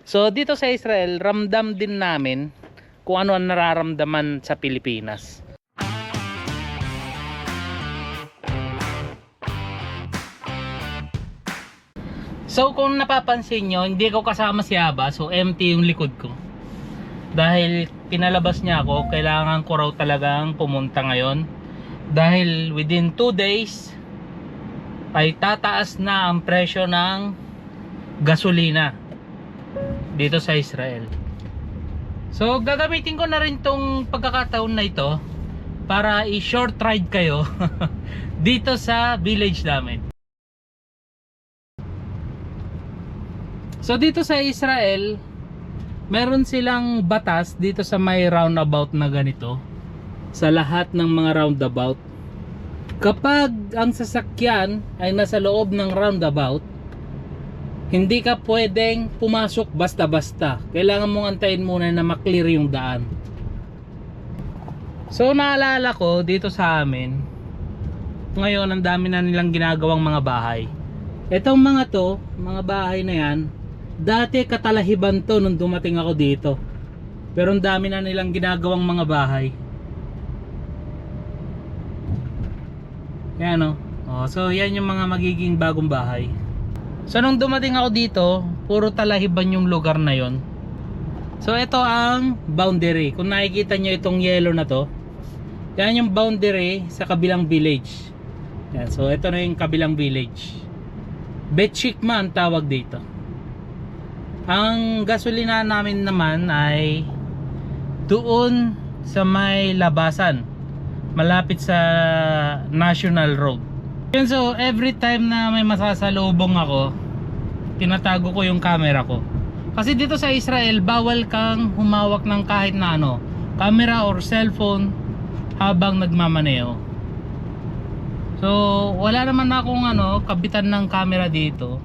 So dito sa Israel, ramdam din namin kung ano ang nararamdaman sa Pilipinas. So kung napapansin nyo, hindi ko kasama si Aba, so empty yung likod ko. Dahil pinalabas niya ako, kailangan ko raw talagang pumunta ngayon. Dahil within 2 days ay tataas na ang presyo ng gasolina dito sa Israel. So gagamitin ko na rin tong pagkakataon na ito para i-short ride kayo dito sa village namin. So dito sa Israel, meron silang batas dito sa may roundabout na ganito. Sa lahat ng mga roundabout, kapag ang sasakyan ay nasa loob ng roundabout, hindi ka pwedeng pumasok basta-basta. Kailangan mong antayin muna na maklear yung daan. So naalala ko dito sa amin, ngayon ang dami na nilang ginagawang mga bahay. Etong mga to, mga bahay na yan, dati katalahiban to nung dumating ako dito. Pero ang dami na nilang ginagawang mga bahay. Yan o. So yan yung mga magiging bagong bahay. So nung dumating ako dito, puro talahiban yung lugar na yon. So ito ang boundary. Kung nakikita nyo itong yellow na to, yan yung boundary sa kabilang village. Yan. So ito na yung kabilang village. Betshikma ang tawag dito. Ang gasolina namin naman ay doon sa may labasan, malapit sa National Road. Yun, so every time na may masasalubong ako, tinatago ko yung camera ko. Kasi dito sa Israel, bawal kang humawak ng kahit na ano, camera or cellphone habang nagmamaneo. So wala naman akong kabitan ng camera dito.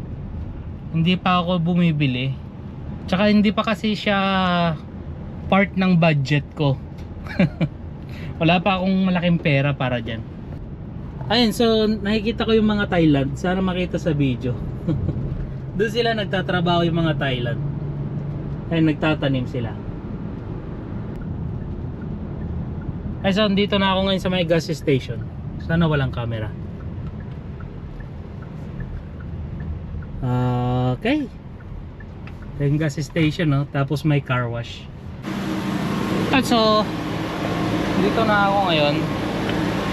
Hindi pa ako bumibili. Tsaka hindi pa kasi siya part ng budget ko. Wala pa akong malaking pera para dyan. Ayun, so nakikita ko yung mga Thailand. Sana makita sa video. Doon sila nagtatrabaho yung mga Thailand. Ayun, nagtatanim sila. Ay, so dito na ako ngayon sa may gas station. Sana walang camera. Okay. Yung gas station, no? Tapos may car wash. At so dito na ako ngayon.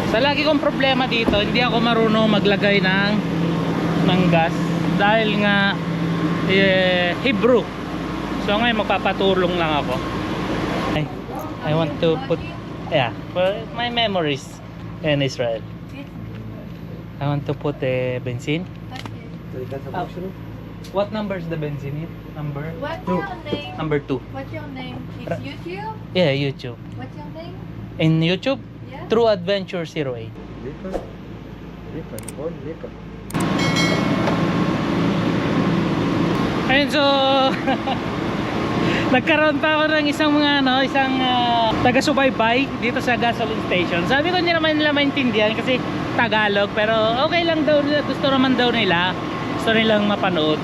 Sa lagi kong problema dito, hindi ako marunong maglagay ng gas dahil nga Hebrew. So ngayon magpapatulong lang ako. I want to put for my memories in Israel. I want to put benzene. What number is the benzene? Number? What's your name? Number 2. What's your name? It's YouTube? Yeah, YouTube. What's your name? In YouTube, Yeah. True Adventure 08. Ayun, so nagkaroon pa ako ng isang taga-subaybay dito sa gasoline station. Sabi ko hindi naman nila maintindihan kasi Tagalog, pero okay lang daw nila, gusto naman daw nila, gusto nilang mapanood.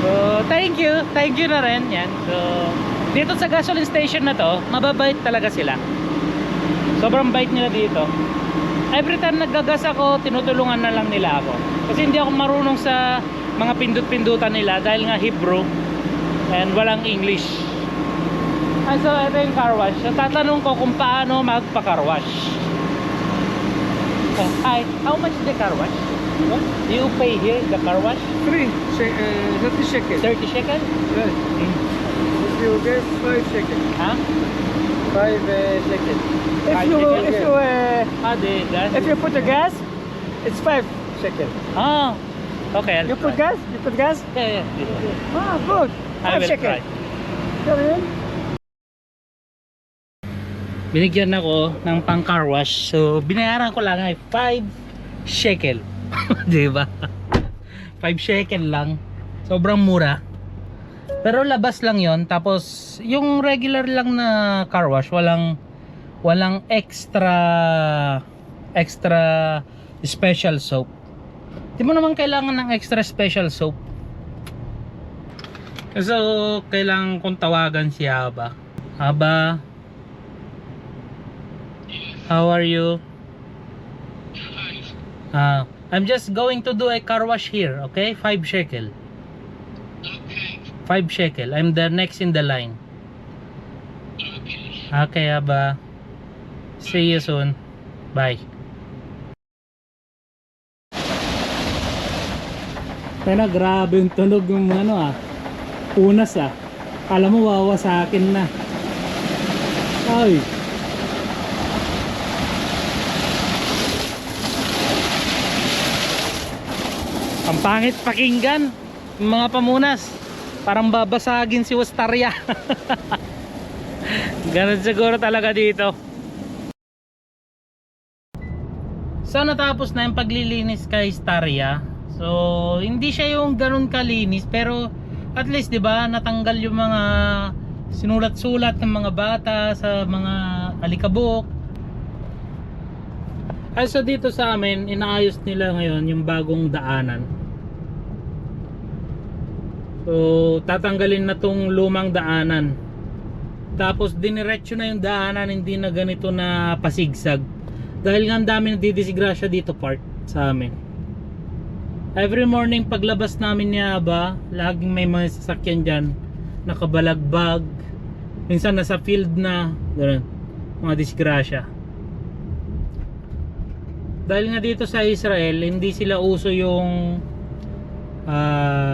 So thank you na rin yan. So dito sa gasoline station na to, mababait talaga sila. Sobrang bait nila dito. Every time naggagas ako, tinutulungan na lang nila ako. Kasi hindi ako marunong sa mga pindut-pindutan nila dahil nga Hebrew and walang English. Ay, so ito yung car wash. So tatanong ko kung paano magpa-car wash. So, hi, how much the car wash? What? Do you pay here the car wash? 30 shekels. 30 shekel? Yes. If you get 5 shekels. Huh? 5 shekels. The gas? Put the gas, it's 5 shekels. Ah, okay. I'll try. gas? You put gas? Yeah, yeah. Ah, good. I will try. Binigyan ako ng pang car wash. So binayaran ko lang ay 5 shekel. Di ba? 5 shekel lang. Sobrang mura. Pero labas lang 'yon. Tapos yung regular lang na car wash, walang extra special soap. Di mo naman kailangan ng extra special soap. So, kailangan kong tawagan si Aba. Aba, how are you? I'm just going to do a car wash here, okay? 5 shekel. 5 shekel. I'm the next in the line. Okay, Aba. See you soon. Bye. Pero grabe yung tunog yung ano unas Kala mo wawasakin na. Ay. Ang pangit pakinggan yung mga pamunas. Parang babasagin si Wisteria. Ganun siguro talaga dito. So natapos na yung paglilinis kay Wisteria. So hindi siya yung ganun kalinis, pero at least 'di ba natanggal yung mga sinulat-sulat ng mga bata sa mga alikabok. Ay, so dito sa amin inaayos nila ngayon yung bagong daanan. So tatanggalin na tong lumang daanan. Tapos diniretso na yung daanan, hindi na ganito na pasigsag. Dahil nga ang dami nadidisgrasya dito part sa amin. Every morning paglabas namin ni Aba, laging may mga sasakyan dyan, nakabalagbag, minsan nasa field na, ganun, mga disgrasya. Dahil nga dito sa Israel, hindi sila uso yung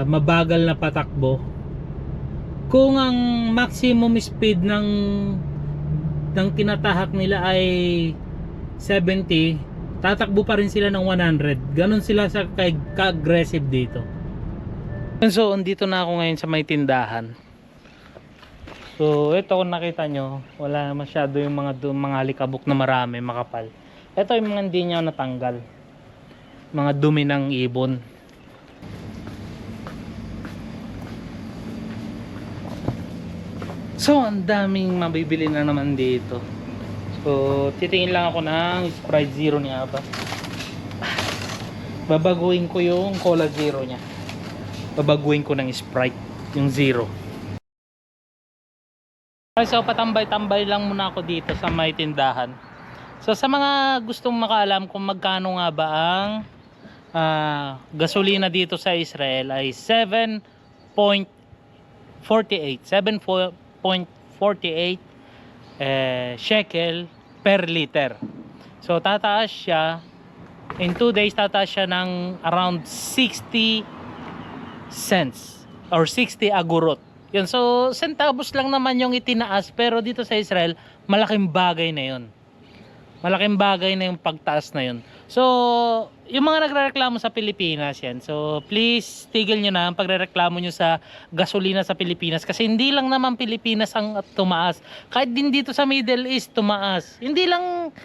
mabagal na patakbo. Kung ang maximum speed ng tinatahak nila ay 70, tatakbo pa rin sila ng 100. Ganon sila sa ka-aggressive dito. So, andito na ako ngayon sa may tindahan. So, ito kung nakita nyo, wala masyado yung mga alikabok na marami, makapal. Ito yung mga hindi nyo natanggal. Mga dumi ng ibon. So, ang daming mabibili na naman dito. So, titingin lang ako ng Sprite Zero ni Aba. Babaguhin ko yung Cola Zero niya. Babaguhin ko ng Sprite, yung Zero. Okay, so patambay-tambay lang muna ako dito sa may tindahan. So, sa mga gustong makaalam kung magkano nga ba ang gasolina dito sa Israel ay 7.48 shekel per liter. So tataas siya in 2 days, tataas siya ng around 60 cents or 60 agurot. Yun, so centavos lang naman yung itinaas, pero dito sa Israel malaking bagay na yun. Malaking bagay na yung pagtaas na yun. So, yung mga nagrereklamo sa Pilipinas yan. So, please, tigil nyo na ang pagrereklamo nyo sa gasolina sa Pilipinas. Kasi hindi lang naman Pilipinas ang tumaas. Kahit din dito sa Middle East, tumaas. Hindi lang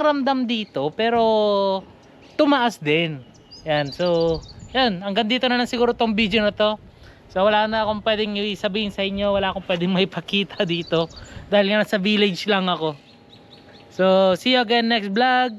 ramdam dito, pero tumaas din. Yan, so, yan. Hanggang dito na lang siguro tong video na to. So, wala na akong pwedeng sabihin sa inyo. Wala akong pwedeng maipakita dito. Dahil nga nasa village lang ako. So, see you again next vlog.